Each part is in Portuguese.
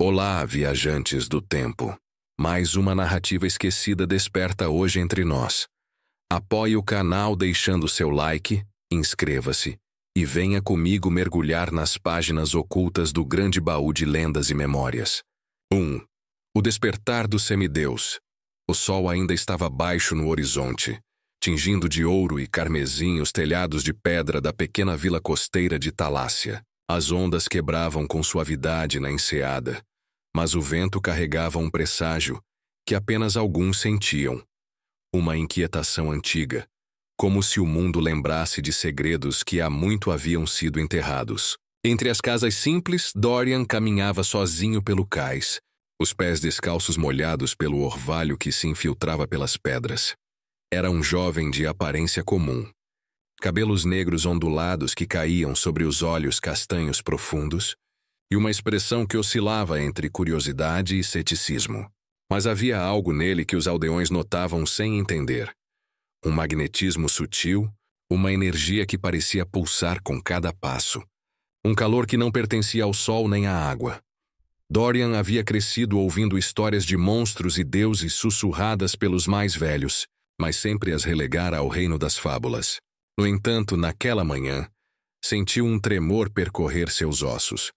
Olá, viajantes do tempo. Mais uma narrativa esquecida desperta hoje entre nós. Apoie o canal deixando seu like, inscreva-se e venha comigo mergulhar nas páginas ocultas do grande baú de lendas e memórias. 1. O despertar do semideus. O sol ainda estava baixo no horizonte, tingindo de ouro e carmesim os telhados de pedra da pequena vila costeira de Talácia. As ondas quebravam com suavidade na enseada, mas o vento carregava um presságio que apenas alguns sentiam. Uma inquietação antiga, como se o mundo lembrasse de segredos que há muito haviam sido enterrados. Entre as casas simples, Dorian caminhava sozinho pelo cais, os pés descalços molhados pelo orvalho que se infiltrava pelas pedras. Era um jovem de aparência comum. Cabelos negros ondulados que caíam sobre os olhos castanhos profundos, e uma expressão que oscilava entre curiosidade e ceticismo. Mas havia algo nele que os aldeões notavam sem entender. Um magnetismo sutil, uma energia que parecia pulsar com cada passo. Um calor que não pertencia ao sol nem à água. Dorian havia crescido ouvindo histórias de monstros e deuses sussurradas pelos mais velhos, mas sempre as relegara ao reino das fábulas. No entanto, naquela manhã, sentiu um tremor percorrer seus ossos,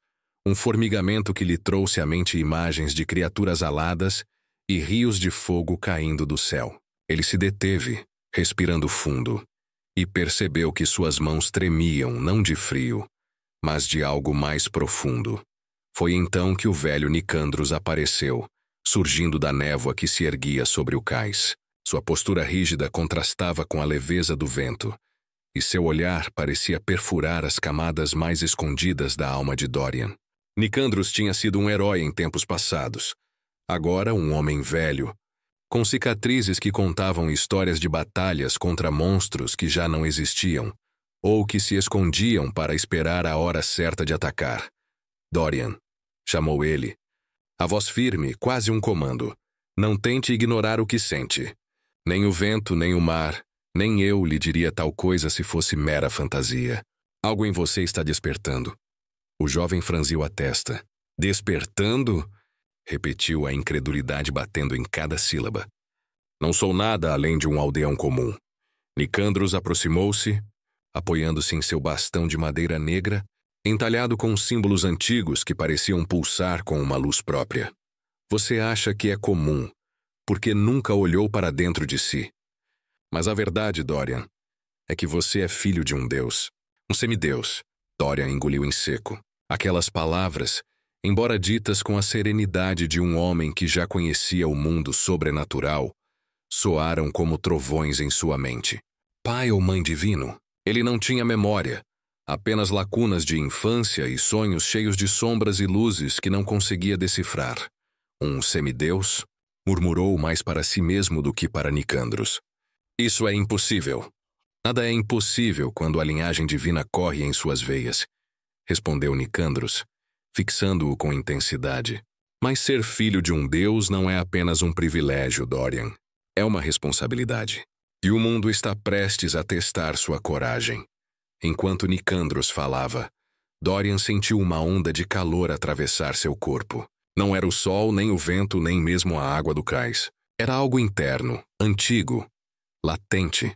um formigamento que lhe trouxe à mente imagens de criaturas aladas e rios de fogo caindo do céu. Ele se deteve, respirando fundo, e percebeu que suas mãos tremiam não de frio, mas de algo mais profundo. Foi então que o velho Nicandros apareceu, surgindo da névoa que se erguia sobre o cais. Sua postura rígida contrastava com a leveza do vento, e seu olhar parecia perfurar as camadas mais escondidas da alma de Dorian. Nicandros tinha sido um herói em tempos passados. Agora um homem velho, com cicatrizes que contavam histórias de batalhas contra monstros que já não existiam, ou que se escondiam para esperar a hora certa de atacar. Dorian, chamou ele. A voz firme, quase um comando. Não tente ignorar o que sente. Nem o vento, nem o mar, nem eu lhe diria tal coisa se fosse mera fantasia. Algo em você está despertando. O jovem franziu a testa. Despertando? Repetiu, a incredulidade batendo em cada sílaba. Não sou nada além de um aldeão comum. Nicandros aproximou-se, apoiando-se em seu bastão de madeira negra, entalhado com símbolos antigos que pareciam pulsar com uma luz própria. Você acha que é comum, porque nunca olhou para dentro de si. Mas a verdade, Dorian, é que você é filho de um deus. Um semideus. Dorian engoliu em seco. Aquelas palavras, embora ditas com a serenidade de um homem que já conhecia o mundo sobrenatural, soaram como trovões em sua mente. Pai ou mãe divino? Ele não tinha memória, apenas lacunas de infância e sonhos cheios de sombras e luzes que não conseguia decifrar. Um semideus? Murmurou mais para si mesmo do que para Nicandros. Isso é impossível. Nada é impossível quando a linhagem divina corre em suas veias, respondeu Nicandros, fixando-o com intensidade. Mas ser filho de um deus não é apenas um privilégio, Dorian. É uma responsabilidade. E o mundo está prestes a testar sua coragem. Enquanto Nicandros falava, Dorian sentiu uma onda de calor atravessar seu corpo. Não era o sol, nem o vento, nem mesmo a água do cais. Era algo interno, antigo, latente.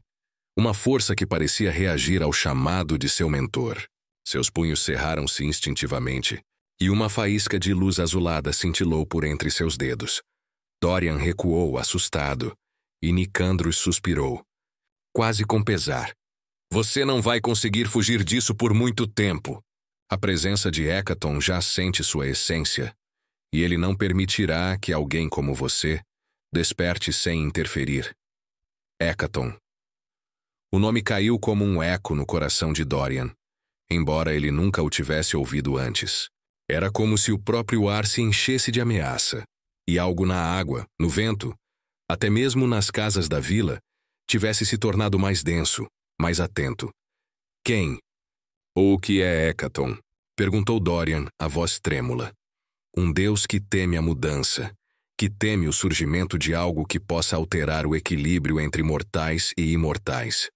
Uma força que parecia reagir ao chamado de seu mentor. Seus punhos cerraram-se instintivamente, e uma faísca de luz azulada cintilou por entre seus dedos. Dorian recuou, assustado, e Nicandros suspirou, quase com pesar. Você não vai conseguir fugir disso por muito tempo. A presença de Hécaton já sente sua essência, e ele não permitirá que alguém como você desperte sem interferir. Hécaton. O nome caiu como um eco no coração de Dorian, embora ele nunca o tivesse ouvido antes. Era como se o próprio ar se enchesse de ameaça, e algo na água, no vento, até mesmo nas casas da vila, tivesse se tornado mais denso, mais atento. Quem? Ou o que é Hécaton? Perguntou Dorian, a voz trêmula. Um deus que teme a mudança, que teme o surgimento de algo que possa alterar o equilíbrio entre mortais e imortais.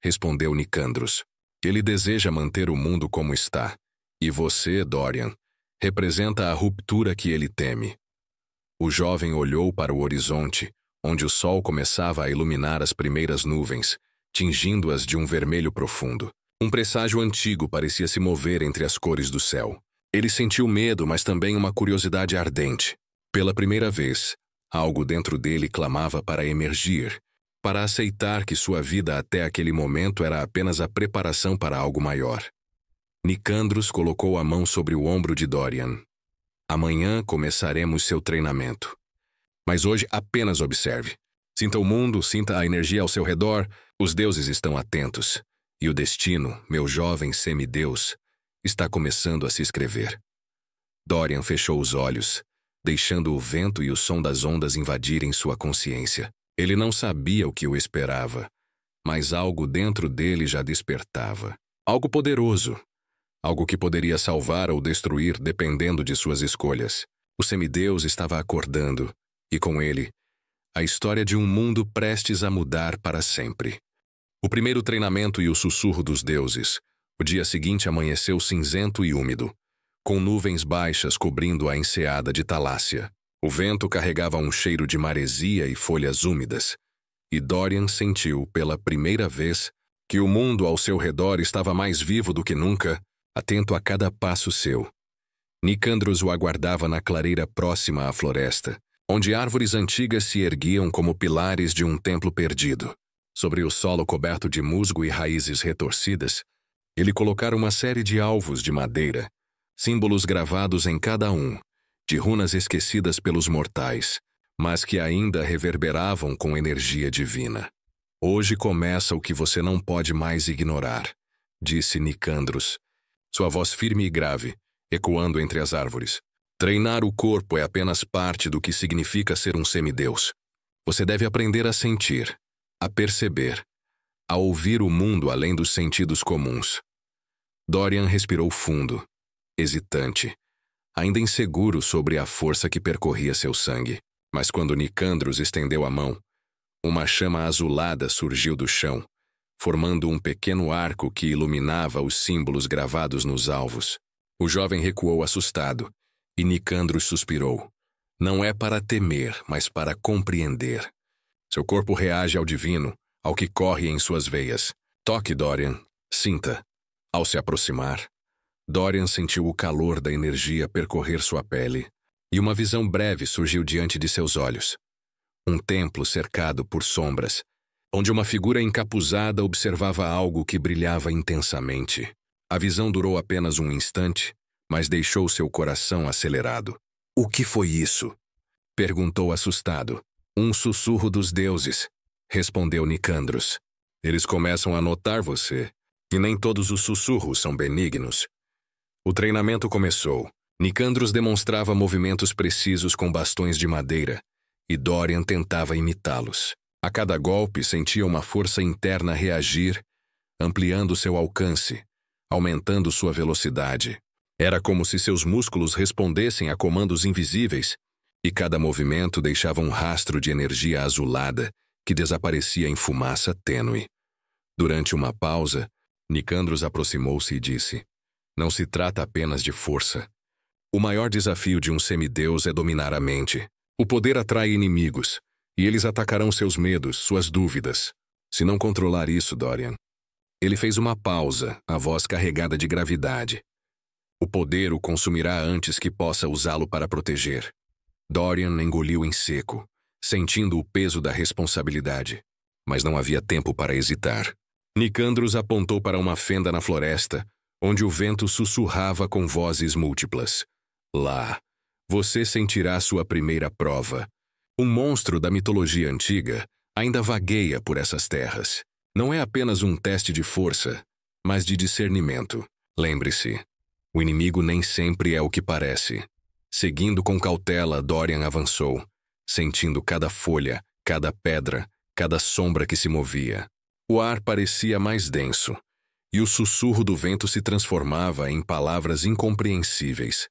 Respondeu Nicandros. Ele deseja manter o mundo como está. E você, Dorian, representa a ruptura que ele teme. O jovem olhou para o horizonte, onde o sol começava a iluminar as primeiras nuvens, tingindo-as de um vermelho profundo. Um presságio antigo parecia se mover entre as cores do céu. Ele sentiu medo, mas também uma curiosidade ardente. Pela primeira vez, algo dentro dele clamava para emergir, para aceitar que sua vida até aquele momento era apenas a preparação para algo maior. Nicandros colocou a mão sobre o ombro de Dorian. Amanhã começaremos seu treinamento. Mas hoje apenas observe. Sinta o mundo, sinta a energia ao seu redor. Os deuses estão atentos. E o destino, meu jovem semideus, está começando a se escrever. Dorian fechou os olhos, deixando o vento e o som das ondas invadirem sua consciência. Ele não sabia o que o esperava, mas algo dentro dele já despertava. Algo poderoso. Algo que poderia salvar ou destruir dependendo de suas escolhas. O semideus estava acordando, e com ele, a história de um mundo prestes a mudar para sempre. O primeiro treinamento e o sussurro dos deuses. O dia seguinte amanheceu cinzento e úmido, com nuvens baixas cobrindo a enseada de Talácia. O vento carregava um cheiro de maresia e folhas úmidas, e Dorian sentiu, pela primeira vez, que o mundo ao seu redor estava mais vivo do que nunca, atento a cada passo seu. Nicandros o aguardava na clareira próxima à floresta, onde árvores antigas se erguiam como pilares de um templo perdido. Sobre o solo coberto de musgo e raízes retorcidas, ele colocara uma série de alvos de madeira, símbolos gravados em cada um, de runas esquecidas pelos mortais, mas que ainda reverberavam com energia divina. Hoje começa o que você não pode mais ignorar, disse Nicandros, sua voz firme e grave, ecoando entre as árvores. Treinar o corpo é apenas parte do que significa ser um semideus. Você deve aprender a sentir, a perceber, a ouvir o mundo além dos sentidos comuns. Dorian respirou fundo, hesitante, ainda inseguro sobre a força que percorria seu sangue. Mas quando Nicandros estendeu a mão, uma chama azulada surgiu do chão, formando um pequeno arco que iluminava os símbolos gravados nos alvos. O jovem recuou assustado, e Nicandros suspirou. Não é para temer, mas para compreender. Seu corpo reage ao divino, ao que corre em suas veias. Toque, Dorian. Sinta. Ao se aproximar, Dorian sentiu o calor da energia percorrer sua pele, e uma visão breve surgiu diante de seus olhos. Um templo cercado por sombras, onde uma figura encapuzada observava algo que brilhava intensamente. A visão durou apenas um instante, mas deixou seu coração acelerado. O que foi isso? Perguntou assustado. Um sussurro dos deuses, respondeu Nicandros. Eles começam a notar você, e nem todos os sussurros são benignos. O treinamento começou. Nicandros demonstrava movimentos precisos com bastões de madeira, e Dorian tentava imitá-los. A cada golpe sentia uma força interna reagir, ampliando seu alcance, aumentando sua velocidade. Era como se seus músculos respondessem a comandos invisíveis, e cada movimento deixava um rastro de energia azulada que desaparecia em fumaça tênue. Durante uma pausa, Nicandros aproximou-se e disse: Não se trata apenas de força. O maior desafio de um semideus é dominar a mente. O poder atrai inimigos, e eles atacarão seus medos, suas dúvidas. Se não controlar isso, Dorian. Ele fez uma pausa, a voz carregada de gravidade. O poder o consumirá antes que possa usá-lo para proteger. Dorian engoliu em seco, sentindo o peso da responsabilidade. Mas não havia tempo para hesitar. Nicandros apontou para uma fenda na floresta, onde o vento sussurrava com vozes múltiplas. Lá, você sentirá sua primeira prova. Um monstro da mitologia antiga ainda vagueia por essas terras. Não é apenas um teste de força, mas de discernimento. Lembre-se, o inimigo nem sempre é o que parece. Seguindo com cautela, Dorian avançou, sentindo cada folha, cada pedra, cada sombra que se movia. O ar parecia mais denso, e o sussurro do vento se transformava em palavras incompreensíveis,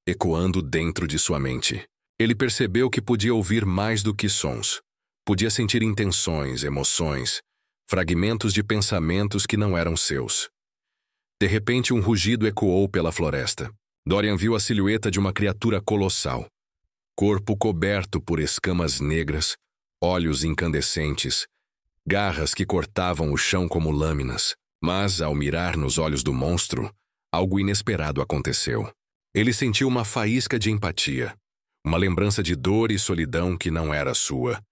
ecoando dentro de sua mente. Ele percebeu que podia ouvir mais do que sons. Podia sentir intenções, emoções, fragmentos de pensamentos que não eram seus. De repente, um rugido ecoou pela floresta. Dorian viu a silhueta de uma criatura colossal. Corpo coberto por escamas negras, olhos incandescentes, garras que cortavam o chão como lâminas. Mas, ao mirar nos olhos do monstro, algo inesperado aconteceu. Ele sentiu uma faísca de empatia, uma lembrança de dor e solidão que não era sua,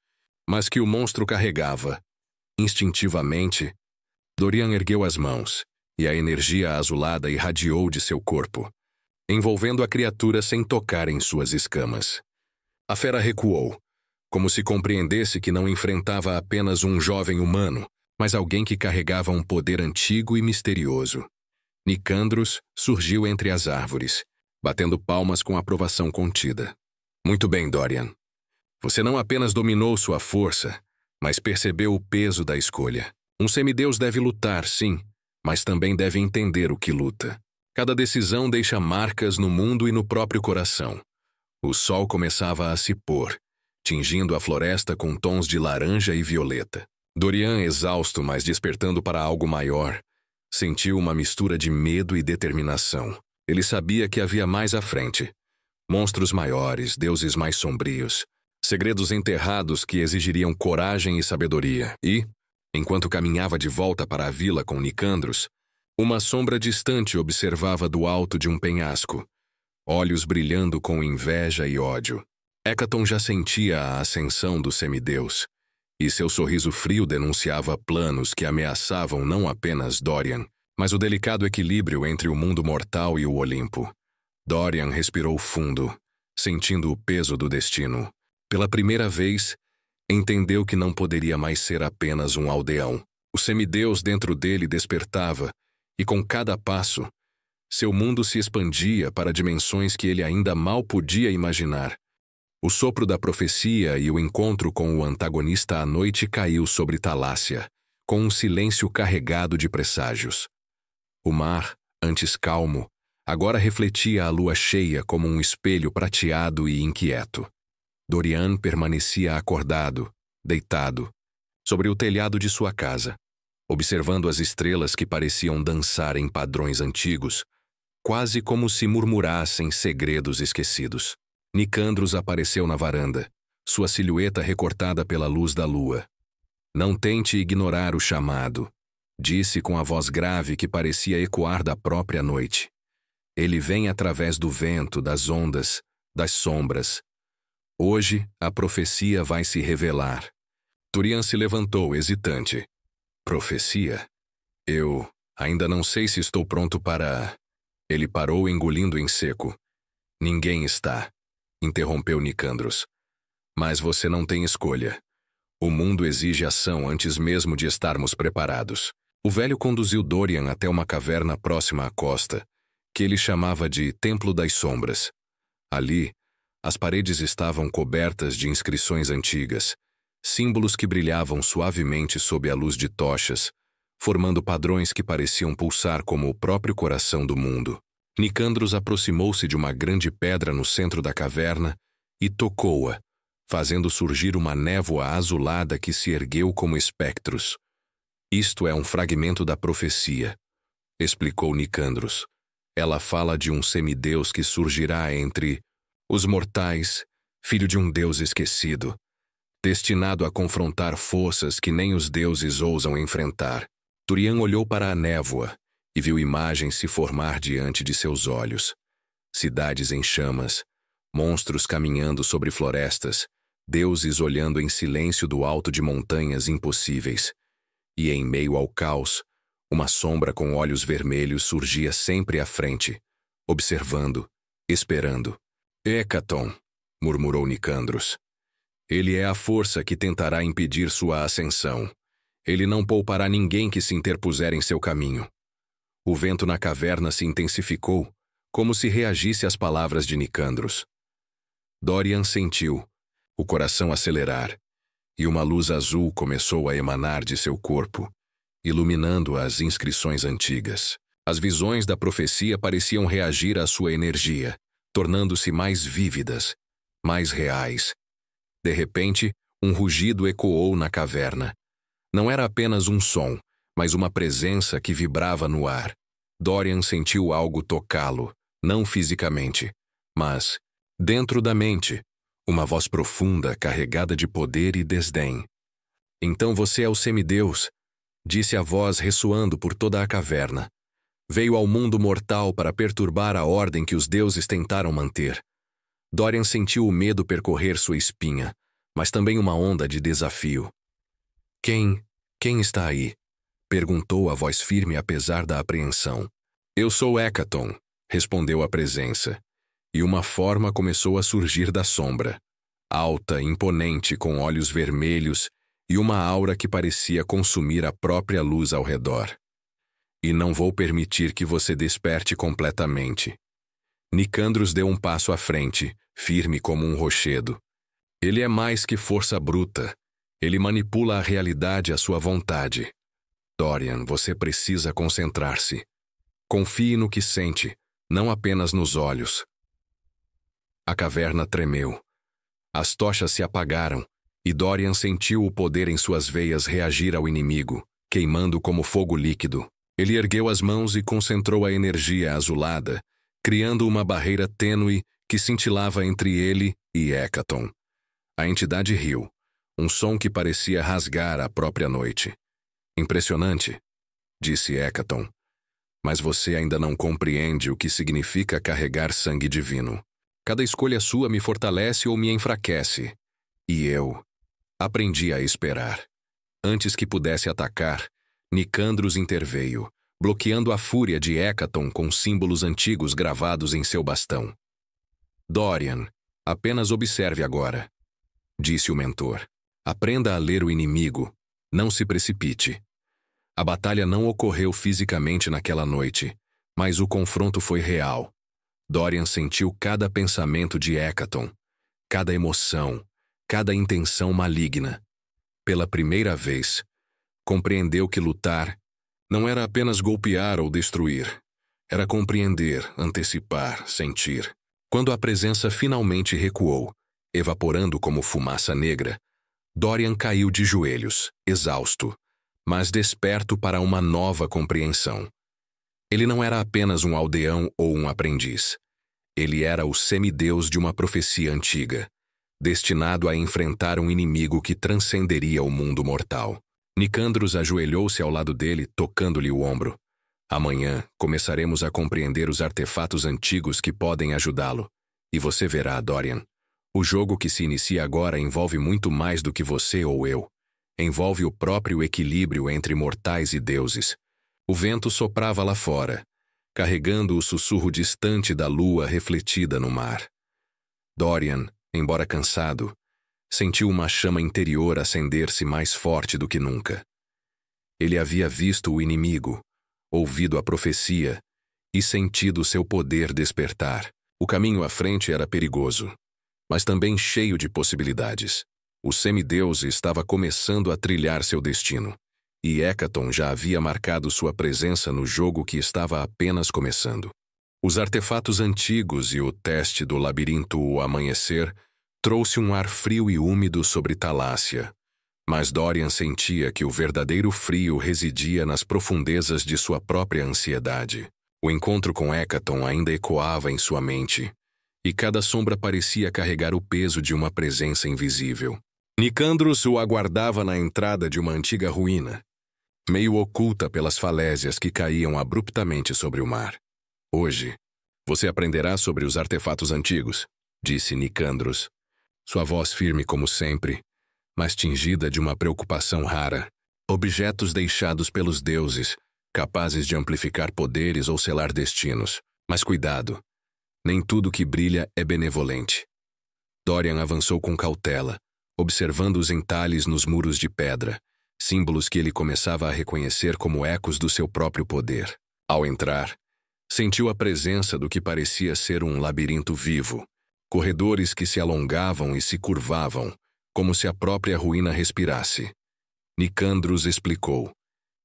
mas que o monstro carregava. Instintivamente, Dorian ergueu as mãos, e a energia azulada irradiou de seu corpo, envolvendo a criatura sem tocar em suas escamas. A fera recuou, como se compreendesse que não enfrentava apenas um jovem humano, mas alguém que carregava um poder antigo e misterioso. Nicandros surgiu entre as árvores, batendo palmas com aprovação contida. Muito bem, Dorian. Você não apenas dominou sua força, mas percebeu o peso da escolha. Um semideus deve lutar, sim, mas também deve entender o que luta. Cada decisão deixa marcas no mundo e no próprio coração. O sol começava a se pôr, tingindo a floresta com tons de laranja e violeta. Dorian, exausto, mas despertando para algo maior, sentiu uma mistura de medo e determinação. Ele sabia que havia mais à frente. Monstros maiores, deuses mais sombrios, segredos enterrados que exigiriam coragem e sabedoria. E, enquanto caminhava de volta para a vila com Nicandros, uma sombra distante observava do alto de um penhasco, olhos brilhando com inveja e ódio. Hecaton já sentia a ascensão do semideus, e seu sorriso frio denunciava planos que ameaçavam não apenas Dorian, mas o delicado equilíbrio entre o mundo mortal e o Olimpo. Dorian respirou fundo, sentindo o peso do destino. Pela primeira vez, entendeu que não poderia mais ser apenas um aldeão. O semideus dentro dele despertava, e com cada passo, seu mundo se expandia para dimensões que ele ainda mal podia imaginar. O sopro da profecia e o encontro com o antagonista à noite caiu sobre Talácia, com um silêncio carregado de presságios. O mar, antes calmo, agora refletia a lua cheia como um espelho prateado e inquieto. Dorian permanecia acordado, deitado, sobre o telhado de sua casa, observando as estrelas que pareciam dançar em padrões antigos, quase como se murmurassem segredos esquecidos. Nicandros apareceu na varanda, sua silhueta recortada pela luz da lua. Não tente ignorar o chamado, disse com a voz grave que parecia ecoar da própria noite. Ele vem através do vento, das ondas, das sombras. Hoje, a profecia vai se revelar. Dorian se levantou, hesitante. Profecia? Eu ainda não sei se estou pronto para... Ele parou, engolindo em seco. Ninguém está, interrompeu Nicandros. Mas você não tem escolha. O mundo exige ação antes mesmo de estarmos preparados. O velho conduziu Dorian até uma caverna próxima à costa, que ele chamava de Templo das Sombras. Ali, as paredes estavam cobertas de inscrições antigas, símbolos que brilhavam suavemente sob a luz de tochas, formando padrões que pareciam pulsar como o próprio coração do mundo. Nicandros aproximou-se de uma grande pedra no centro da caverna e tocou-a, fazendo surgir uma névoa azulada que se ergueu como espectros. Isto é um fragmento da profecia, explicou Nicandros. Ela fala de um semideus que surgirá entre os mortais, filho de um deus esquecido, destinado a confrontar forças que nem os deuses ousam enfrentar. Dorian olhou para a névoa e viu imagens se formar diante de seus olhos. Cidades em chamas, monstros caminhando sobre florestas, deuses olhando em silêncio do alto de montanhas impossíveis. E em meio ao caos, uma sombra com olhos vermelhos surgia sempre à frente, observando, esperando. Hecaton, murmurou Nicandros. Ele é a força que tentará impedir sua ascensão. Ele não poupará ninguém que se interpuser em seu caminho. O vento na caverna se intensificou, como se reagisse às palavras de Nicandros. Dorian sentiu o coração acelerar, e uma luz azul começou a emanar de seu corpo, iluminando as inscrições antigas. As visões da profecia pareciam reagir à sua energia, tornando-se mais vívidas, mais reais. De repente, um rugido ecoou na caverna. Não era apenas um som, mas uma presença que vibrava no ar. Dorian sentiu algo tocá-lo, não fisicamente, mas, dentro da mente, uma voz profunda carregada de poder e desdém. Então você é o semideus, disse a voz ressoando por toda a caverna. Veio ao mundo mortal para perturbar a ordem que os deuses tentaram manter. Dorian sentiu o medo percorrer sua espinha, mas também uma onda de desafio. Quem está aí? Perguntou a voz firme apesar da apreensão. Eu sou Hekaton, respondeu a presença, e uma forma começou a surgir da sombra. Alta, imponente, com olhos vermelhos e uma aura que parecia consumir a própria luz ao redor. E não vou permitir que você desperte completamente. Nicandros deu um passo à frente, firme como um rochedo. Ele é mais que força bruta. Ele manipula a realidade à sua vontade. Dorian, você precisa concentrar-se. Confie no que sente, não apenas nos olhos. A caverna tremeu. As tochas se apagaram, e Dorian sentiu o poder em suas veias reagir ao inimigo, queimando como fogo líquido. Ele ergueu as mãos e concentrou a energia azulada, criando uma barreira tênue que cintilava entre ele e Hekaton. A entidade riu, um som que parecia rasgar a própria noite. Impressionante, disse Hekaton. Mas você ainda não compreende o que significa carregar sangue divino. Cada escolha sua me fortalece ou me enfraquece. E eu aprendi a esperar. Antes que pudesse atacar, Nicandros interveio, bloqueando a fúria de Hekaton com símbolos antigos gravados em seu bastão. Dorian, apenas observe agora, disse o mentor. Aprenda a ler o inimigo, não se precipite. A batalha não ocorreu fisicamente naquela noite, mas o confronto foi real. Dorian sentiu cada pensamento de Hekaton, cada emoção, cada intenção maligna. Pela primeira vez, compreendeu que lutar não era apenas golpear ou destruir. Era compreender, antecipar, sentir. Quando a presença finalmente recuou, evaporando como fumaça negra, Dorian caiu de joelhos, exausto, mas desperto para uma nova compreensão. Ele não era apenas um aldeão ou um aprendiz. Ele era o semideus de uma profecia antiga, destinado a enfrentar um inimigo que transcenderia o mundo mortal. Nicandros ajoelhou-se ao lado dele, tocando-lhe o ombro. Amanhã começaremos a compreender os artefatos antigos que podem ajudá-lo. E você verá, Dorian. O jogo que se inicia agora envolve muito mais do que você ou eu. Envolve o próprio equilíbrio entre mortais e deuses. O vento soprava lá fora, carregando o sussurro distante da lua refletida no mar. Dorian, embora cansado, sentiu uma chama interior acender-se mais forte do que nunca. Ele havia visto o inimigo, ouvido a profecia e sentido seu poder despertar. O caminho à frente era perigoso, mas também cheio de possibilidades. O semideus estava começando a trilhar seu destino, e Hekaton já havia marcado sua presença no jogo que estava apenas começando. Os artefatos antigos e o teste do labirinto O Amanhecer trouxe um ar frio e úmido sobre Talácia, mas Dorian sentia que o verdadeiro frio residia nas profundezas de sua própria ansiedade. O encontro com Hekaton ainda ecoava em sua mente, e cada sombra parecia carregar o peso de uma presença invisível. Nicandros o aguardava na entrada de uma antiga ruína, meio oculta pelas falésias que caíam abruptamente sobre o mar. Hoje, você aprenderá sobre os artefatos antigos, disse Nicandros, sua voz firme como sempre, mas tingida de uma preocupação rara. Objetos deixados pelos deuses, capazes de amplificar poderes ou selar destinos. Mas cuidado, nem tudo que brilha é benevolente. Dorian avançou com cautela, observando os entalhes nos muros de pedra, símbolos que ele começava a reconhecer como ecos do seu próprio poder. Ao entrar, sentiu a presença do que parecia ser um labirinto vivo, corredores que se alongavam e se curvavam, como se a própria ruína respirasse. Nicandros explicou.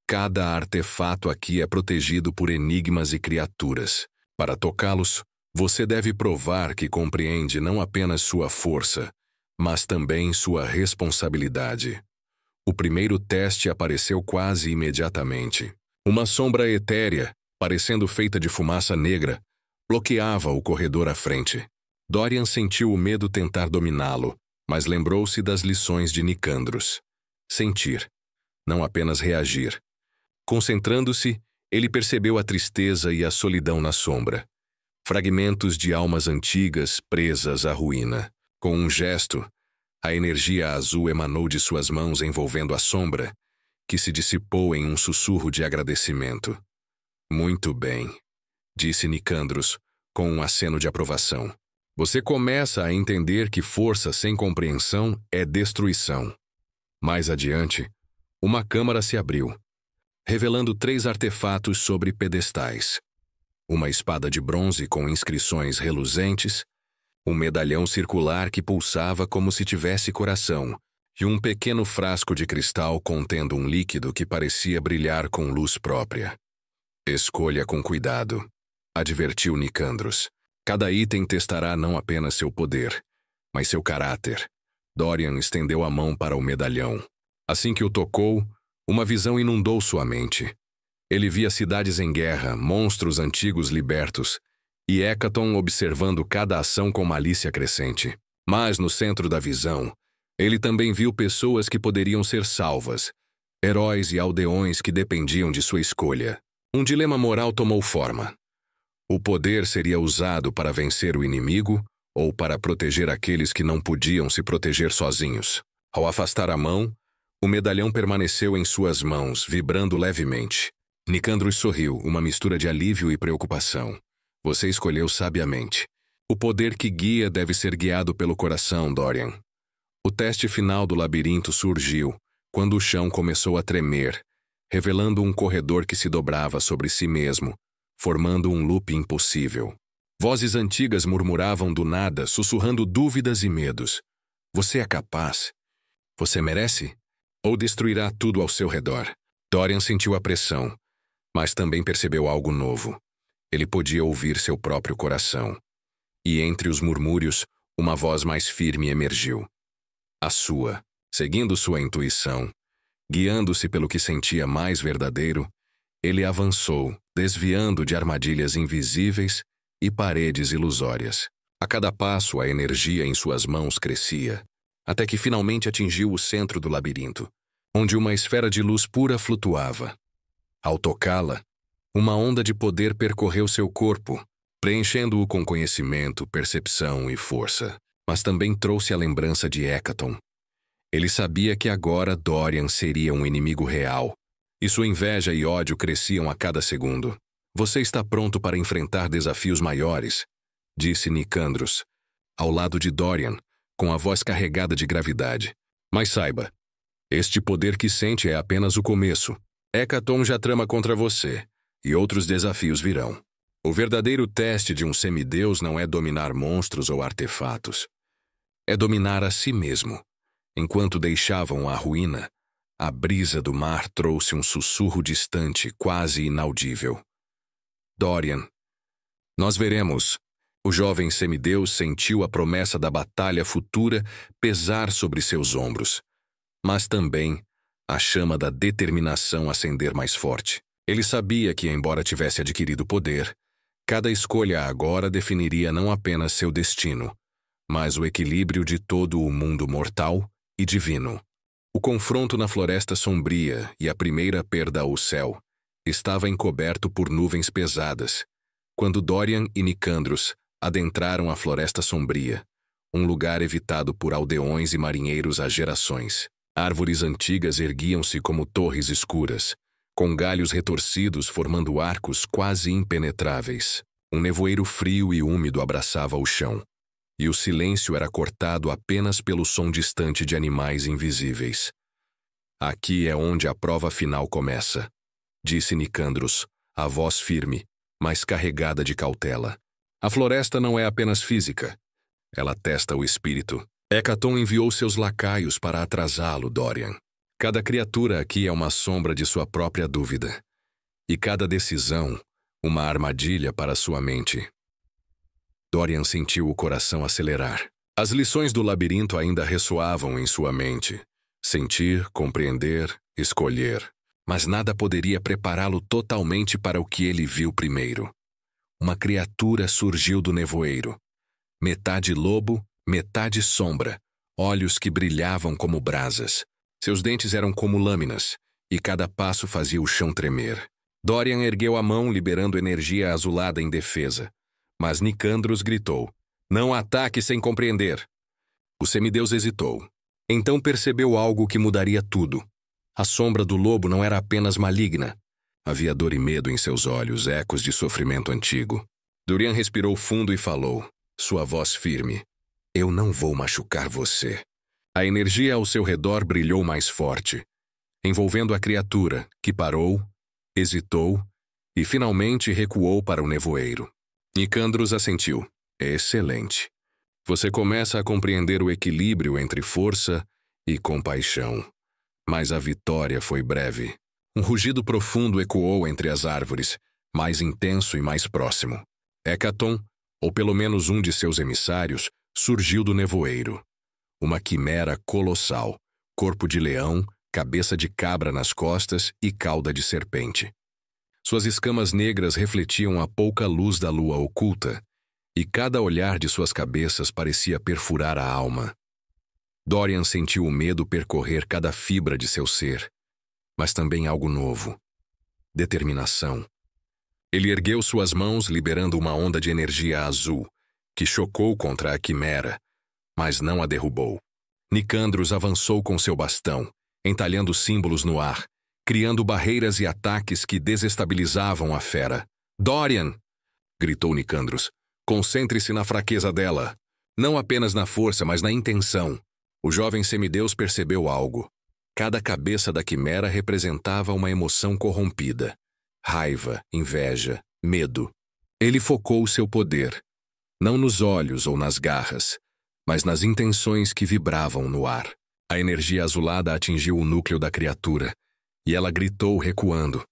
Cada artefato aqui é protegido por enigmas e criaturas. Para tocá-los, você deve provar que compreende não apenas sua força, mas também sua responsabilidade. O primeiro teste apareceu quase imediatamente. Uma sombra etérea, parecendo feita de fumaça negra, bloqueava o corredor à frente. Dorian sentiu o medo tentar dominá-lo, mas lembrou-se das lições de Nicandros. Sentir, não apenas reagir. Concentrando-se, ele percebeu a tristeza e a solidão na sombra. Fragmentos de almas antigas presas à ruína. Com um gesto, a energia azul emanou de suas mãos envolvendo a sombra, que se dissipou em um sussurro de agradecimento. Muito bem, disse Nicandros, com um aceno de aprovação. Você começa a entender que força sem compreensão é destruição. Mais adiante, uma câmara se abriu, revelando 3 artefatos sobre pedestais. Uma espada de bronze com inscrições reluzentes, um medalhão circular que pulsava como se tivesse coração, e um pequeno frasco de cristal contendo um líquido que parecia brilhar com luz própria. Escolha com cuidado, advertiu Nicandros. Cada item testará não apenas seu poder, mas seu caráter. Dorian estendeu a mão para o medalhão. Assim que o tocou, uma visão inundou sua mente. Ele via cidades em guerra, monstros antigos libertos, e Hecaton observando cada ação com malícia crescente. Mas no centro da visão, ele também viu pessoas que poderiam ser salvas, heróis e aldeões que dependiam de sua escolha. Um dilema moral tomou forma. O poder seria usado para vencer o inimigo ou para proteger aqueles que não podiam se proteger sozinhos. Ao afastar a mão, o medalhão permaneceu em suas mãos, vibrando levemente. Nicandros sorriu, uma mistura de alívio e preocupação. Você escolheu sabiamente. O poder que guia deve ser guiado pelo coração, Dorian. O teste final do labirinto surgiu, quando o chão começou a tremer, revelando um corredor que se dobrava sobre si mesmo, formando um loop impossível. Vozes antigas murmuravam do nada, sussurrando dúvidas e medos. Você é capaz? Você merece? Ou destruirá tudo ao seu redor? Dorian sentiu a pressão, mas também percebeu algo novo. Ele podia ouvir seu próprio coração. E entre os murmúrios, uma voz mais firme emergiu. A sua, seguindo sua intuição, guiando-se pelo que sentia mais verdadeiro, ele avançou, desviando de armadilhas invisíveis e paredes ilusórias. A cada passo, a energia em suas mãos crescia, até que finalmente atingiu o centro do labirinto, onde uma esfera de luz pura flutuava. Ao tocá-la, uma onda de poder percorreu seu corpo, preenchendo-o com conhecimento, percepção e força. Mas também trouxe a lembrança de Hecaton. Ele sabia que agora Dorian seria um inimigo real, e sua inveja e ódio cresciam a cada segundo. Você está pronto para enfrentar desafios maiores, disse Nicandros, ao lado de Dorian, com a voz carregada de gravidade. Mas saiba, este poder que sente é apenas o começo. Hecaton já trama contra você, e outros desafios virão. O verdadeiro teste de um semideus não é dominar monstros ou artefatos. É dominar a si mesmo. Enquanto deixavam a ruína, a brisa do mar trouxe um sussurro distante, quase inaudível. Dorian. Nós veremos. O jovem semideus sentiu a promessa da batalha futura pesar sobre seus ombros, mas também a chama da determinação acender mais forte. Ele sabia que, embora tivesse adquirido poder, cada escolha agora definiria não apenas seu destino, mas o equilíbrio de todo o mundo mortal e divino. O confronto na floresta sombria e a primeira perda ao céu estava encoberto por nuvens pesadas, quando Dorian e Nicandros adentraram a floresta sombria, um lugar evitado por aldeões e marinheiros há gerações. Árvores antigas erguiam-se como torres escuras, com galhos retorcidos formando arcos quase impenetráveis. Um nevoeiro frio e úmido abraçava o chão, e o silêncio era cortado apenas pelo som distante de animais invisíveis. Aqui é onde a prova final começa, disse Nicandros, a voz firme, mas carregada de cautela. A floresta não é apenas física. Ela testa o espírito. Hecaton enviou seus lacaios para atrasá-lo, Dorian. Cada criatura aqui é uma sombra de sua própria dúvida. E cada decisão, uma armadilha para sua mente. Dorian sentiu o coração acelerar. As lições do labirinto ainda ressoavam em sua mente. Sentir, compreender, escolher. Mas nada poderia prepará-lo totalmente para o que ele viu primeiro. uma criatura surgiu do nevoeiro. Metade lobo, metade sombra, olhos que brilhavam como brasas. Seus dentes eram como lâminas, e cada passo fazia o chão tremer. Dorian ergueu a mão, liberando energia azulada em defesa. Mas Nicandros gritou: "Não ataque sem compreender!" O semideus hesitou. Então percebeu algo que mudaria tudo. A sombra do lobo não era apenas maligna. Havia dor e medo em seus olhos, ecos de sofrimento antigo. Dorian respirou fundo e falou, sua voz firme: "Eu não vou machucar você." A energia ao seu redor brilhou mais forte, envolvendo a criatura, que parou, hesitou e finalmente recuou para o nevoeiro. Nicandros assentiu. "Excelente. Você começa a compreender o equilíbrio entre força e compaixão." Mas a vitória foi breve. Um rugido profundo ecoou entre as árvores, mais intenso e mais próximo. Hécaton, ou pelo menos um de seus emissários, surgiu do nevoeiro. Uma quimera colossal, corpo de leão, cabeça de cabra nas costas e cauda de serpente. Suas escamas negras refletiam a pouca luz da lua oculta, e cada olhar de suas cabeças parecia perfurar a alma. Dorian sentiu o medo percorrer cada fibra de seu ser, mas também algo novo: determinação. Ele ergueu suas mãos, liberando uma onda de energia azul, que chocou contra a quimera, mas não a derrubou. Nicandros avançou com seu bastão, entalhando símbolos no ar, criando barreiras e ataques que desestabilizavam a fera. "Dorian!" gritou Nicandros. "Concentre-se na fraqueza dela. Não apenas na força, mas na intenção." O jovem semideus percebeu algo. Cada cabeça da quimera representava uma emoção corrompida. Raiva, inveja, medo. Ele focou seu poder, não nos olhos ou nas garras, mas nas intenções que vibravam no ar. A energia azulada atingiu o núcleo da criatura, e ela gritou recuando,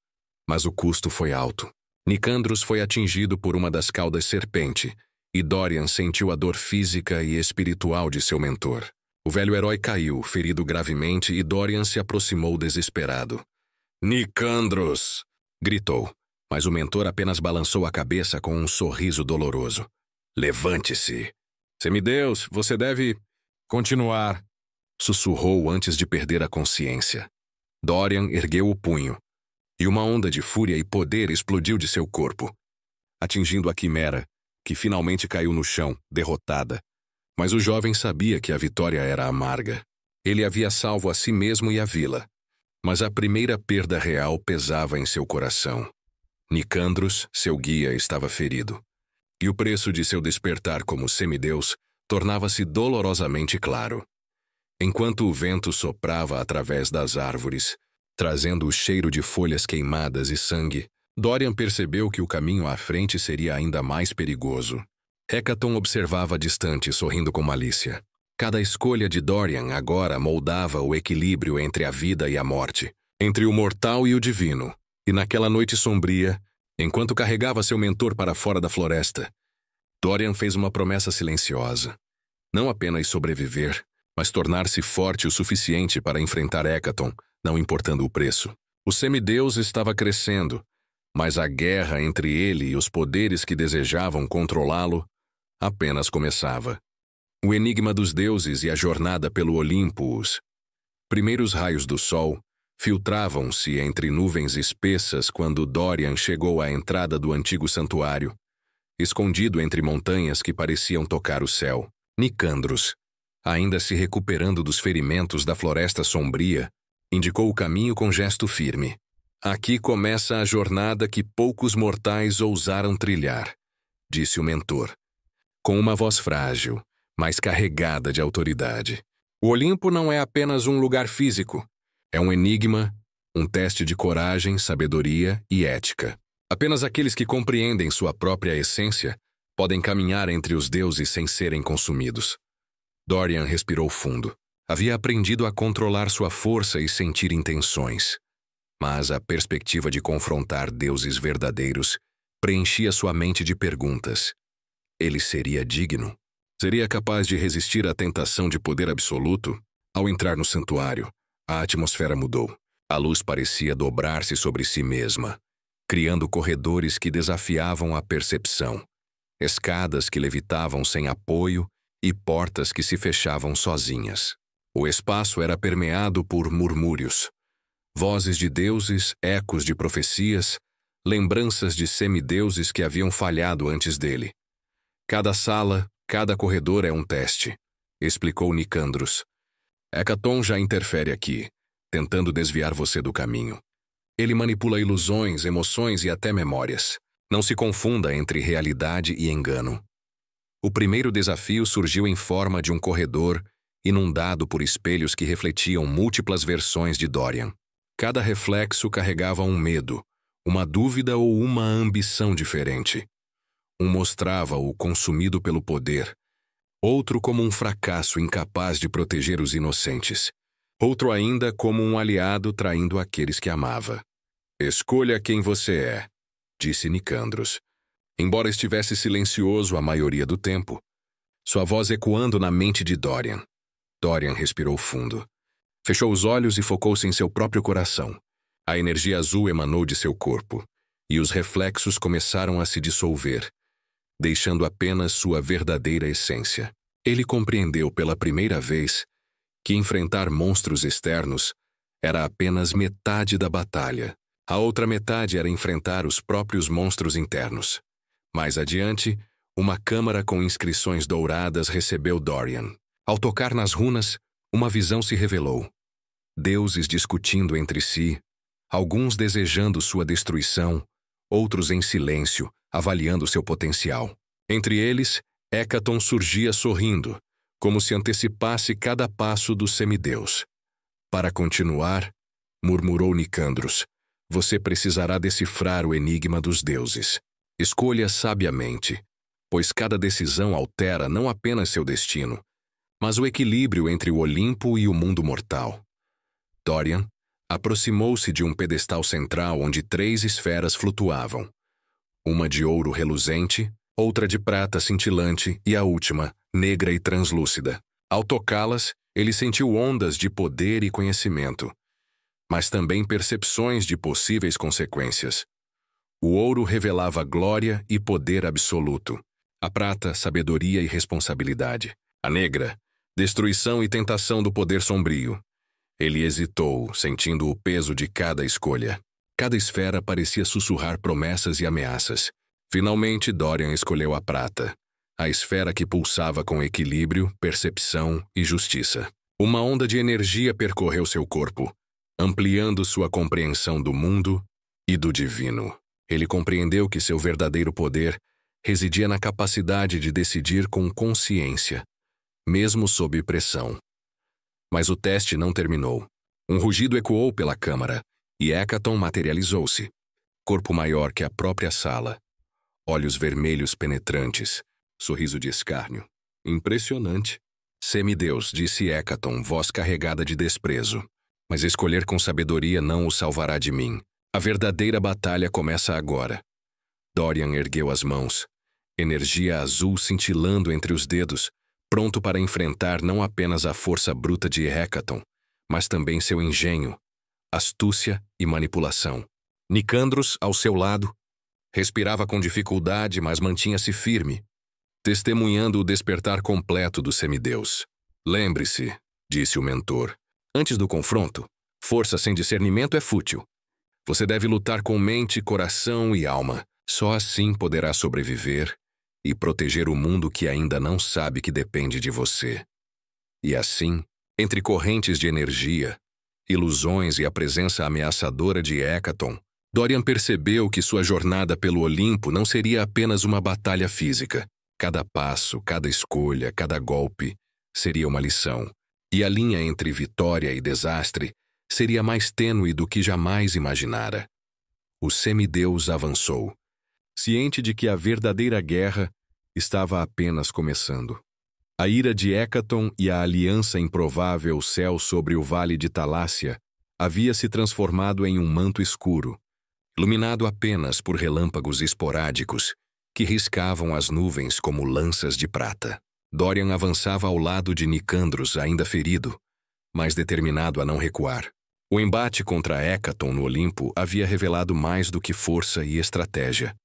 mas o custo foi alto. Nicandros foi atingido por uma das caudas serpente, e Dorian sentiu a dor física e espiritual de seu mentor. O velho herói caiu, ferido gravemente, e Dorian se aproximou desesperado. "Nicandros!" gritou, mas o mentor apenas balançou a cabeça com um sorriso doloroso. "Levante-se." "Semideus, você deve continuar", sussurrou antes de perder a consciência. Dorian ergueu o punho, e uma onda de fúria e poder explodiu de seu corpo, atingindo a quimera, que finalmente caiu no chão, derrotada. Mas o jovem sabia que a vitória era amarga. Ele havia salvo a si mesmo e a vila, mas a primeira perda real pesava em seu coração. Nicandros, seu guia, estava ferido, e o preço de seu despertar como semideus tornava-se dolorosamente claro. Enquanto o vento soprava através das árvores, trazendo o cheiro de folhas queimadas e sangue, Dorian percebeu que o caminho à frente seria ainda mais perigoso. Hécaton observava distante, sorrindo com malícia. Cada escolha de Dorian agora moldava o equilíbrio entre a vida e a morte, entre o mortal e o divino. E naquela noite sombria, enquanto carregava seu mentor para fora da floresta, Dorian fez uma promessa silenciosa. Não apenas sobreviver, mas tornar-se forte o suficiente para enfrentar Hécaton, não importando o preço. O semideus estava crescendo, mas a guerra entre ele e os poderes que desejavam controlá-lo apenas começava. O enigma dos deuses e a jornada pelo Olimpo. Os primeiros raios do sol filtravam-se entre nuvens espessas quando Dorian chegou à entrada do antigo santuário, escondido entre montanhas que pareciam tocar o céu. Nicandros, ainda se recuperando dos ferimentos da floresta sombria, indicou o caminho com gesto firme. "Aqui começa a jornada que poucos mortais ousaram trilhar", disse o mentor, com uma voz frágil, mas carregada de autoridade. "O Olimpo não é apenas um lugar físico. É um enigma, um teste de coragem, sabedoria e ética. Apenas aqueles que compreendem sua própria essência podem caminhar entre os deuses sem serem consumidos." Dorian respirou fundo. Havia aprendido a controlar sua força e sentir intenções. Mas a perspectiva de confrontar deuses verdadeiros preenchia sua mente de perguntas. Ele seria digno? Seria capaz de resistir à tentação de poder absoluto? Ao entrar no santuário, a atmosfera mudou. A luz parecia dobrar-se sobre si mesma, criando corredores que desafiavam a percepção, escadas que levitavam sem apoio e portas que se fechavam sozinhas. O espaço era permeado por murmúrios, vozes de deuses, ecos de profecias, lembranças de semideuses que haviam falhado antes dele. Cada sala, cada corredor é um teste, explicou Nicandros. Hécaton já interfere aqui, tentando desviar você do caminho. Ele manipula ilusões, emoções e até memórias. Não se confunda entre realidade e engano. O primeiro desafio surgiu em forma de um corredor inundado por espelhos que refletiam múltiplas versões de Dorian. Cada reflexo carregava um medo, uma dúvida ou uma ambição diferente. Um mostrava-o consumido pelo poder, outro como um fracasso incapaz de proteger os inocentes, outro ainda como um aliado traindo aqueles que amava. Escolha quem você é, disse Nicandros, embora estivesse silencioso a maioria do tempo, sua voz ecoando na mente de Dorian. Dorian respirou fundo. Fechou os olhos e focou-se em seu próprio coração. A energia azul emanou de seu corpo, e os reflexos começaram a se dissolver, deixando apenas sua verdadeira essência. Ele compreendeu pela primeira vez que enfrentar monstros externos era apenas metade da batalha. A outra metade era enfrentar os próprios monstros internos. Mais adiante, uma câmara com inscrições douradas recebeu Dorian. Ao tocar nas runas, uma visão se revelou. Deuses discutindo entre si, alguns desejando sua destruição, outros em silêncio, avaliando seu potencial. Entre eles, Hécaton surgia sorrindo, como se antecipasse cada passo do semideus. Para continuar, murmurou Nicandros, você precisará decifrar o enigma dos deuses. Escolha sabiamente, pois cada decisão altera não apenas seu destino, mas o equilíbrio entre o Olimpo e o mundo mortal. Dorian aproximou-se de um pedestal central onde 3 esferas flutuavam. Uma de ouro reluzente, outra de prata cintilante e a última, negra e translúcida. Ao tocá-las, ele sentiu ondas de poder e conhecimento, mas também percepções de possíveis consequências. O ouro revelava glória e poder absoluto. A prata, sabedoria e responsabilidade. A negra, destruição e tentação do poder sombrio. Ele hesitou, sentindo o peso de cada escolha. Cada esfera parecia sussurrar promessas e ameaças. Finalmente, Dorian escolheu a prata, a esfera que pulsava com equilíbrio, percepção e justiça. Uma onda de energia percorreu seu corpo, ampliando sua compreensão do mundo e do divino. Ele compreendeu que seu verdadeiro poder residia na capacidade de decidir com consciência, mesmo sob pressão. Mas o teste não terminou. Um rugido ecoou pela câmara, e Hécaton materializou-se. Corpo maior que a própria sala. Olhos vermelhos penetrantes. Sorriso de escárnio. Impressionante. Semideus, disse Hécaton, voz carregada de desprezo. Mas escolher com sabedoria não o salvará de mim. A verdadeira batalha começa agora. Dorian ergueu as mãos. Energia azul cintilando entre os dedos, pronto para enfrentar não apenas a força bruta de Hécaton, mas também seu engenho, astúcia e manipulação. Nicandros, ao seu lado, respirava com dificuldade, mas mantinha-se firme, testemunhando o despertar completo do semideus. Lembre-se, disse o mentor, antes do confronto, força sem discernimento é fútil. Você deve lutar com mente, coração e alma. Só assim poderá sobreviver e proteger o mundo que ainda não sabe que depende de você. E assim, entre correntes de energia, ilusões e a presença ameaçadora de Hécaton, Dorian percebeu que sua jornada pelo Olimpo não seria apenas uma batalha física. Cada passo, cada escolha, cada golpe seria uma lição. E a linha entre vitória e desastre seria mais tênue do que jamais imaginara. O semideus avançou, ciente de que a verdadeira guerra estava apenas começando. A ira de Hécaton e a aliança improvável céu sobre o vale de Talácia havia se transformado em um manto escuro, iluminado apenas por relâmpagos esporádicos que riscavam as nuvens como lanças de prata. Dorian avançava ao lado de Nicandros, ainda ferido, mas determinado a não recuar. O embate contra Hécaton no Olimpo havia revelado mais do que força e estratégia.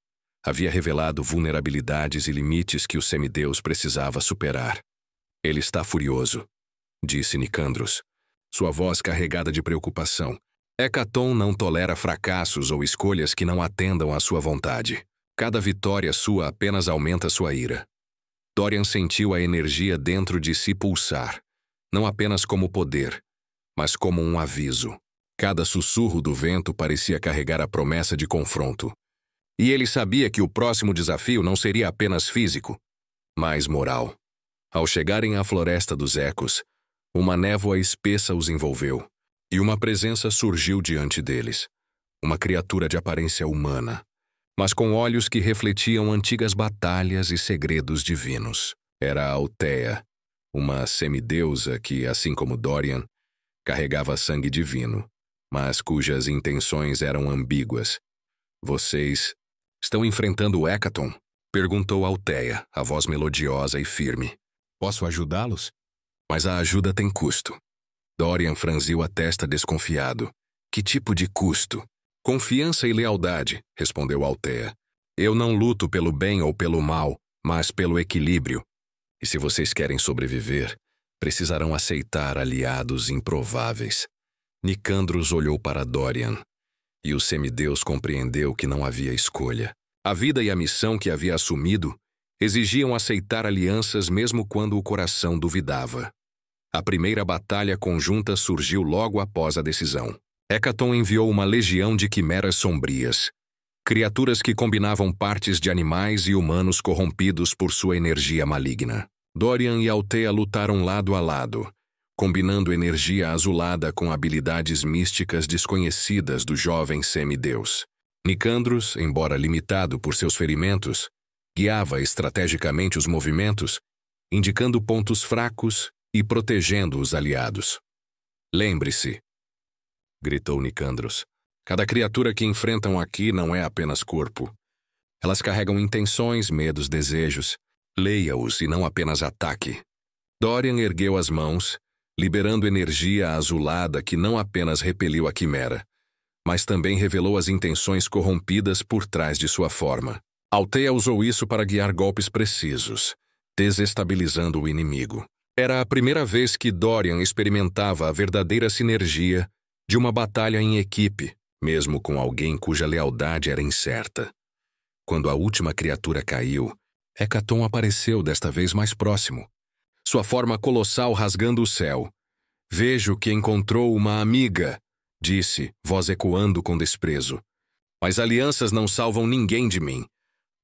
Havia revelado vulnerabilidades e limites que o semideus precisava superar. Ele está furioso, disse Nicandros, sua voz carregada de preocupação. Hécaton não tolera fracassos ou escolhas que não atendam à sua vontade. Cada vitória sua apenas aumenta sua ira. Dorian sentiu a energia dentro de si pulsar, não apenas como poder, mas como um aviso. Cada sussurro do vento parecia carregar a promessa de confronto. E ele sabia que o próximo desafio não seria apenas físico, mas moral. Ao chegarem à Floresta dos Ecos, uma névoa espessa os envolveu, e uma presença surgiu diante deles. Uma criatura de aparência humana, mas com olhos que refletiam antigas batalhas e segredos divinos. Era Althea, uma semideusa que, assim como Dorian, carregava sangue divino, mas cujas intenções eram ambíguas. Vocês estão enfrentando o Hécaton? Perguntou Althea, a voz melodiosa e firme. Posso ajudá-los? Mas a ajuda tem custo. Dorian franziu a testa desconfiado. Que tipo de custo? Confiança e lealdade, respondeu Althea. Eu não luto pelo bem ou pelo mal, mas pelo equilíbrio. E se vocês querem sobreviver, precisarão aceitar aliados improváveis. Nicandros olhou para Dorian, e o semideus compreendeu que não havia escolha. A vida e a missão que havia assumido exigiam aceitar alianças mesmo quando o coração duvidava. A primeira batalha conjunta surgiu logo após a decisão. Hécaton enviou uma legião de quimeras sombrias, criaturas que combinavam partes de animais e humanos corrompidos por sua energia maligna. Dorian e Althea lutaram lado a lado, combinando energia azulada com habilidades místicas desconhecidas do jovem semideus. Nicandros, embora limitado por seus ferimentos, guiava estrategicamente os movimentos, indicando pontos fracos e protegendo os aliados. Lembre-se, gritou Nicandros, cada criatura que enfrentam aqui não é apenas corpo. Elas carregam intenções, medos, desejos. Leia-os e não apenas ataque. Dorian ergueu as mãos, liberando energia azulada que não apenas repeliu a quimera, mas também revelou as intenções corrompidas por trás de sua forma. Althea usou isso para guiar golpes precisos, desestabilizando o inimigo. Era a primeira vez que Dorian experimentava a verdadeira sinergia de uma batalha em equipe, mesmo com alguém cuja lealdade era incerta. Quando a última criatura caiu, Hécaton apareceu desta vez mais próximo, sua forma colossal rasgando o céu. Vejo que encontrou uma amiga, disse, voz ecoando com desprezo. Mas alianças não salvam ninguém de mim.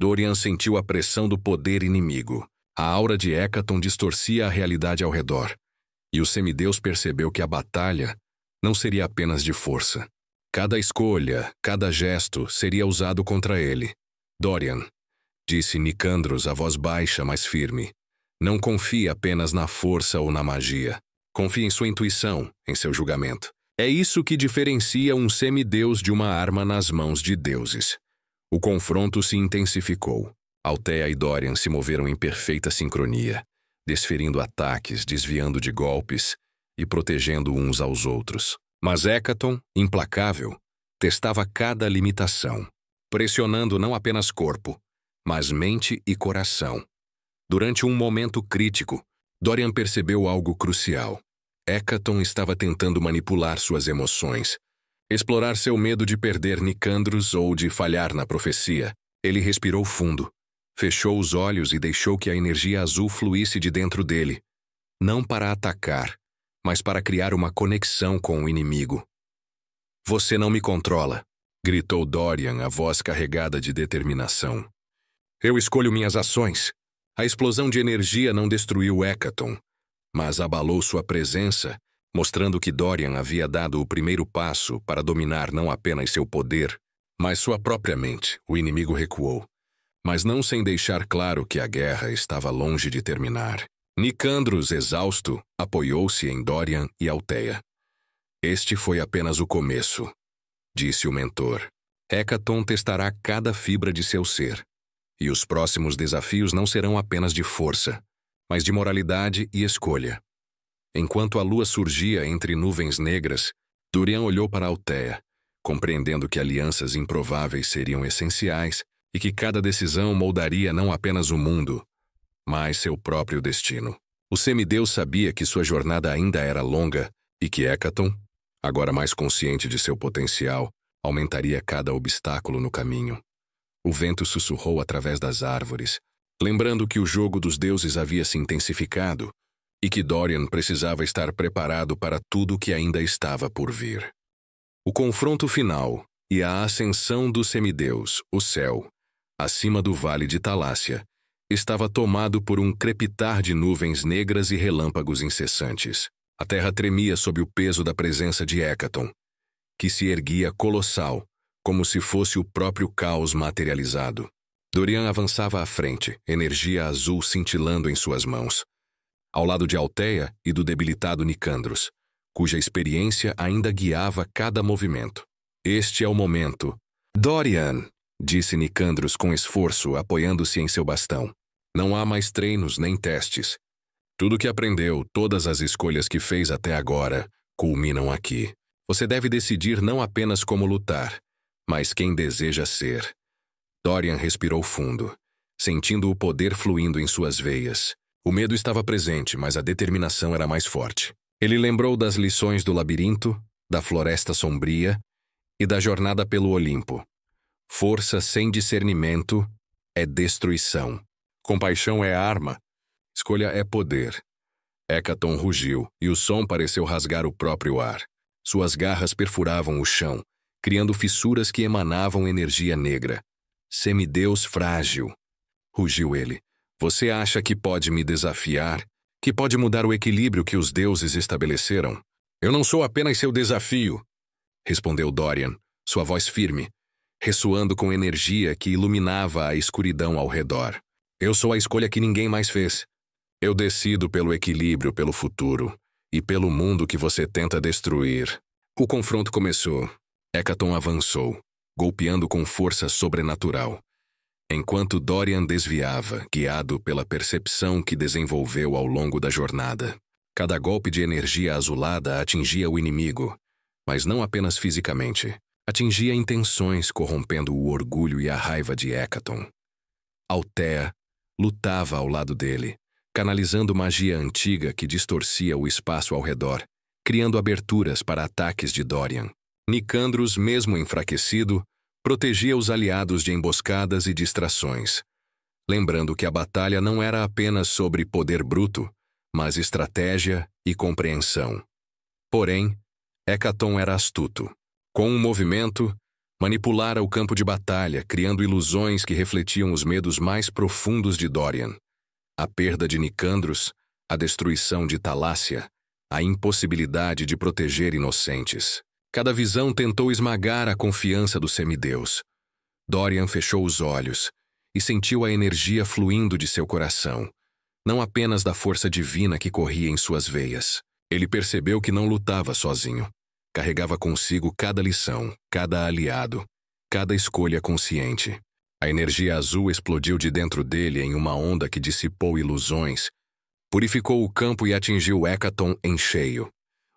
Dorian sentiu a pressão do poder inimigo. A aura de Hécaton distorcia a realidade ao redor, e o semideus percebeu que a batalha não seria apenas de força. Cada escolha, cada gesto seria usado contra ele. Dorian, disse Nicandros, a voz baixa, mas firme. Não confie apenas na força ou na magia. Confie em sua intuição, em seu julgamento. É isso que diferencia um semideus de uma arma nas mãos de deuses. O confronto se intensificou. Althea e Dorian se moveram em perfeita sincronia, desferindo ataques, desviando de golpes e protegendo uns aos outros. Mas Hécaton, implacável, testava cada limitação, pressionando não apenas corpo, mas mente e coração. Durante um momento crítico, Dorian percebeu algo crucial. Hécaton estava tentando manipular suas emoções, explorar seu medo de perder Nicandros ou de falhar na profecia. Ele respirou fundo, fechou os olhos e deixou que a energia azul fluísse de dentro dele, não para atacar, mas para criar uma conexão com o inimigo. Você não me controla, gritou Dorian, a voz carregada de determinação. Eu escolho minhas ações. A explosão de energia não destruiu Hécaton, mas abalou sua presença, mostrando que Dorian havia dado o primeiro passo para dominar não apenas seu poder, mas sua própria mente. O inimigo recuou, mas não sem deixar claro que a guerra estava longe de terminar. Nicandros, exausto, apoiou-se em Dorian e Althea. Este foi apenas o começo, disse o mentor. Hécaton testará cada fibra de seu ser, e os próximos desafios não serão apenas de força, mas de moralidade e escolha. Enquanto a lua surgia entre nuvens negras, Dorian olhou para Althea, compreendendo que alianças improváveis seriam essenciais e que cada decisão moldaria não apenas o mundo, mas seu próprio destino. O semideus sabia que sua jornada ainda era longa e que Hécaton, agora mais consciente de seu potencial, aumentaria cada obstáculo no caminho. O vento sussurrou através das árvores, lembrando que o jogo dos deuses havia se intensificado e que Dorian precisava estar preparado para tudo o que ainda estava por vir. O confronto final e a ascensão do semideus, o céu, acima do vale de Talácia, estava tomado por um crepitar de nuvens negras e relâmpagos incessantes. A terra tremia sob o peso da presença de Hécaton, que se erguia colossal, como se fosse o próprio caos materializado. Dorian avançava à frente, energia azul cintilando em suas mãos, ao lado de Althea e do debilitado Nicandros, cuja experiência ainda guiava cada movimento. Este é o momento. Dorian, disse Nicandros com esforço, apoiando-se em seu bastão. Não há mais treinos nem testes. Tudo que aprendeu, todas as escolhas que fez até agora, culminam aqui. Você deve decidir não apenas como lutar, mas quem deseja ser. Dorian respirou fundo, sentindo o poder fluindo em suas veias. O medo estava presente, mas a determinação era mais forte. Ele lembrou das lições do labirinto, da floresta sombria e da jornada pelo Olimpo. Força sem discernimento é destruição. Compaixão é arma. Escolha é poder. Hécaton rugiu, e o som pareceu rasgar o próprio ar. Suas garras perfuravam o chão, criando fissuras que emanavam energia negra. Semideus frágil, rugiu ele. Você acha que pode me desafiar? Que pode mudar o equilíbrio que os deuses estabeleceram? Eu não sou apenas seu desafio, respondeu Dorian, sua voz firme, ressoando com energia que iluminava a escuridão ao redor. Eu sou a escolha que ninguém mais fez. Eu decido pelo equilíbrio, pelo futuro, e pelo mundo que você tenta destruir. O confronto começou. Hécaton avançou, golpeando com força sobrenatural, enquanto Dorian desviava, guiado pela percepção que desenvolveu ao longo da jornada. Cada golpe de energia azulada atingia o inimigo, mas não apenas fisicamente. Atingia intenções, corrompendo o orgulho e a raiva de Hécaton. Althea lutava ao lado dele, canalizando magia antiga que distorcia o espaço ao redor, criando aberturas para ataques de Dorian. Nicandros, mesmo enfraquecido, protegia os aliados de emboscadas e distrações, lembrando que a batalha não era apenas sobre poder bruto, mas estratégia e compreensão. Porém, Hécaton era astuto. Com um movimento, manipulara o campo de batalha, criando ilusões que refletiam os medos mais profundos de Dorian. A perda de Nicandros, a destruição de Talácia, a impossibilidade de proteger inocentes. Cada visão tentou esmagar a confiança do semideus. Dorian fechou os olhos e sentiu a energia fluindo de seu coração, não apenas da força divina que corria em suas veias. Ele percebeu que não lutava sozinho. Carregava consigo cada lição, cada aliado, cada escolha consciente. A energia azul explodiu de dentro dele em uma onda que dissipou ilusões, purificou o campo e atingiu Hécaton em cheio.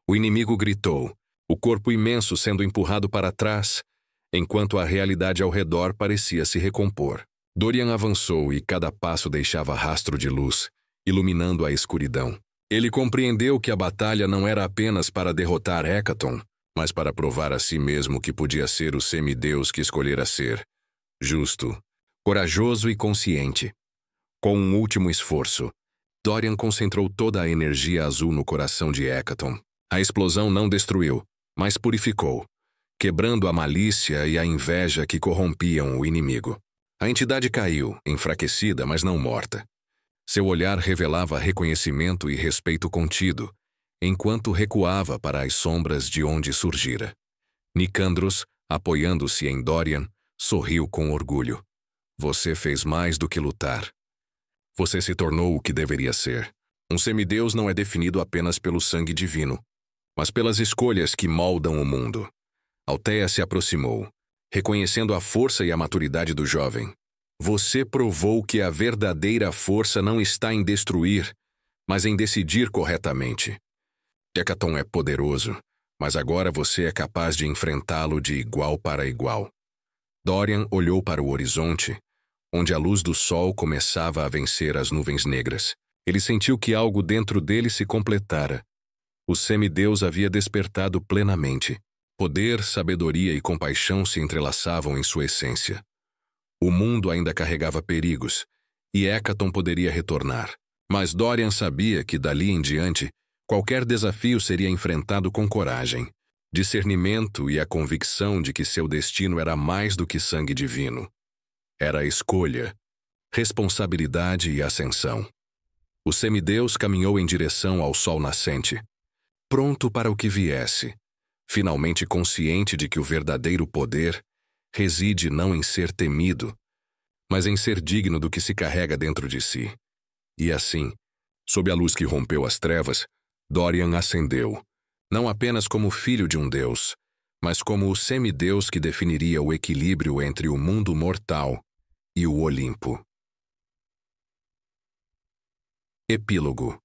O inimigo gritou, o corpo imenso sendo empurrado para trás, enquanto a realidade ao redor parecia se recompor. Dorian avançou e cada passo deixava rastro de luz, iluminando a escuridão. Ele compreendeu que a batalha não era apenas para derrotar Hécaton, mas para provar a si mesmo que podia ser o semideus que escolhera ser. Justo, corajoso e consciente. Com um último esforço, Dorian concentrou toda a energia azul no coração de Hécaton. A explosão não destruiu, mas purificou, quebrando a malícia e a inveja que corrompiam o inimigo. A entidade caiu, enfraquecida, mas não morta. Seu olhar revelava reconhecimento e respeito contido, enquanto recuava para as sombras de onde surgira. Nicandros, apoiando-se em Dorian, sorriu com orgulho. Você fez mais do que lutar. Você se tornou o que deveria ser. Um semideus não é definido apenas pelo sangue divino, mas pelas escolhas que moldam o mundo. Althea se aproximou, reconhecendo a força e a maturidade do jovem. Você provou que a verdadeira força não está em destruir, mas em decidir corretamente. Hécaton é poderoso, mas agora você é capaz de enfrentá-lo de igual para igual. Dorian olhou para o horizonte, onde a luz do sol começava a vencer as nuvens negras. Ele sentiu que algo dentro dele se completara. O semideus havia despertado plenamente. Poder, sabedoria e compaixão se entrelaçavam em sua essência. O mundo ainda carregava perigos, e Hekaton poderia retornar. Mas Dorian sabia que, dali em diante, qualquer desafio seria enfrentado com coragem, discernimento e a convicção de que seu destino era mais do que sangue divino. Era a escolha, responsabilidade e ascensão. O semideus caminhou em direção ao sol nascente, pronto para o que viesse, finalmente consciente de que o verdadeiro poder reside não em ser temido, mas em ser digno do que se carrega dentro de si. E assim, sob a luz que rompeu as trevas, Dorian ascendeu, não apenas como filho de um deus, mas como o semideus que definiria o equilíbrio entre o mundo mortal e o Olimpo. Epílogo.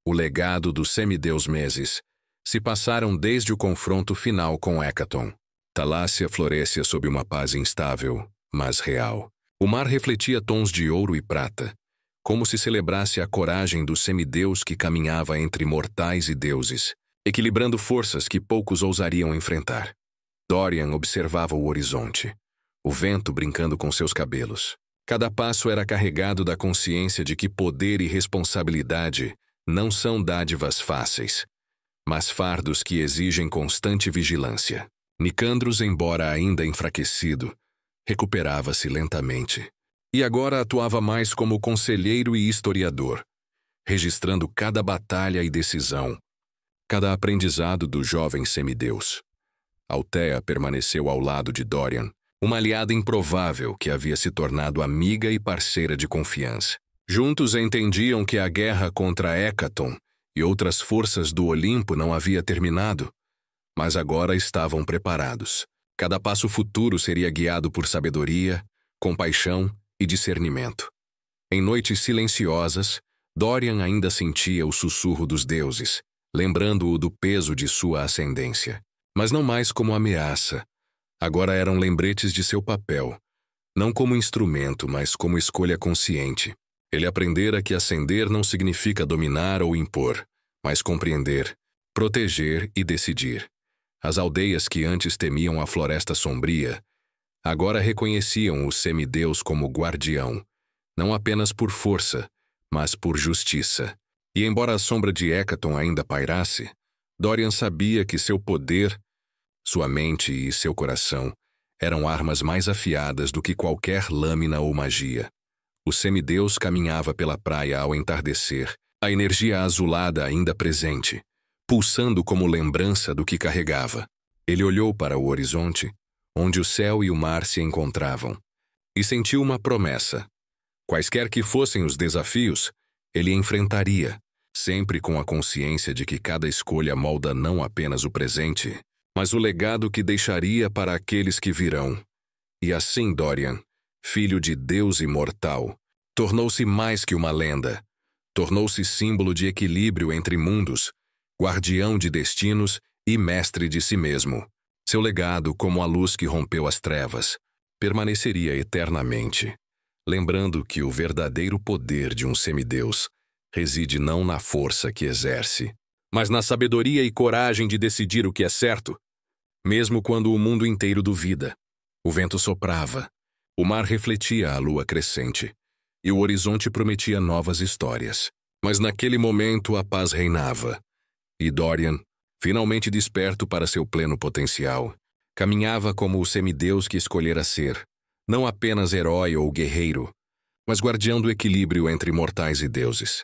O legado do semideus Meses se passaram desde o confronto final com Hekaton. Talácia florescia sob uma paz instável, mas real. O mar refletia tons de ouro e prata, como se celebrasse a coragem do semideus que caminhava entre mortais e deuses, equilibrando forças que poucos ousariam enfrentar. Dorian observava o horizonte, o vento brincando com seus cabelos. Cada passo era carregado da consciência de que poder e responsabilidade não são dádivas fáceis, mas fardos que exigem constante vigilância. Nicandros, embora ainda enfraquecido, recuperava-se lentamente. E agora atuava mais como conselheiro e historiador, registrando cada batalha e decisão, cada aprendizado do jovem semideus. Althea permaneceu ao lado de Dorian, uma aliada improvável que havia se tornado amiga e parceira de confiança. Juntos entendiam que a guerra contra Hekaton e outras forças do Olimpo não havia terminado, mas agora estavam preparados. Cada passo futuro seria guiado por sabedoria, compaixão e discernimento. Em noites silenciosas, Dorian ainda sentia o sussurro dos deuses, lembrando-o do peso de sua ascendência. Mas não mais como ameaça. Agora eram lembretes de seu papel, não como instrumento, mas como escolha consciente. Ele aprendera que ascender não significa dominar ou impor, mas compreender, proteger e decidir. As aldeias que antes temiam a floresta sombria, agora reconheciam o semideus como guardião, não apenas por força, mas por justiça. E embora a sombra de Hekaton ainda pairasse, Dorian sabia que seu poder, sua mente e seu coração eram armas mais afiadas do que qualquer lâmina ou magia. O semideus caminhava pela praia ao entardecer, a energia azulada ainda presente, pulsando como lembrança do que carregava. Ele olhou para o horizonte, onde o céu e o mar se encontravam, e sentiu uma promessa. Quaisquer que fossem os desafios, ele enfrentaria, sempre com a consciência de que cada escolha molda não apenas o presente, mas o legado que deixaria para aqueles que virão. E assim Dorian, filho de Deus imortal, tornou-se mais que uma lenda. Tornou-se símbolo de equilíbrio entre mundos, guardião de destinos e mestre de si mesmo. Seu legado, como a luz que rompeu as trevas, permaneceria eternamente, lembrando que o verdadeiro poder de um semideus reside não na força que exerce, mas na sabedoria e coragem de decidir o que é certo, mesmo quando o mundo inteiro duvida. O vento soprava, o mar refletia a lua crescente, e o horizonte prometia novas histórias. Mas naquele momento a paz reinava, e Dorian, finalmente desperto para seu pleno potencial, caminhava como o semideus que escolhera ser, não apenas herói ou guerreiro, mas guardião do equilíbrio entre mortais e deuses.